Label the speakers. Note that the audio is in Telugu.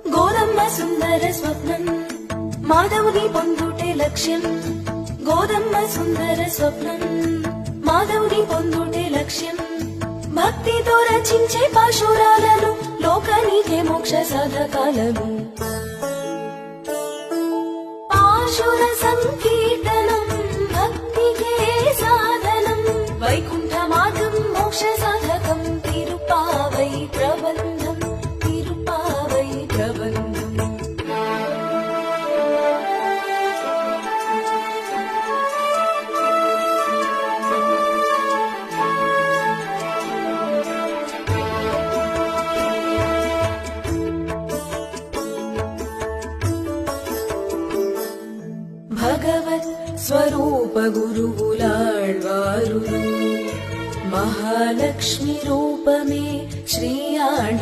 Speaker 1: గోదమ్మ సుందర స్వప్నం మాధవుని పొందుటే లక్ష్యం. గోదమ్మ సుందర స్వప్నం మాధవుని పొందుటే లక్ష్యం. భక్తితో రచించే పాశురాలను లోకానికే మోక్ష సాధకాలను. పాశుర సంకీర్తనం భక్తికే సాధనం. వైకుంఠ మార్గం మోక్ష సాధకం. తిరుపావై ప్రబంధం తిరుపావై ప్రబంధం. భగవత్ స్వరూప గురువులాళ్వారులు మహాలక్ష్మి రూపమే శ్రీ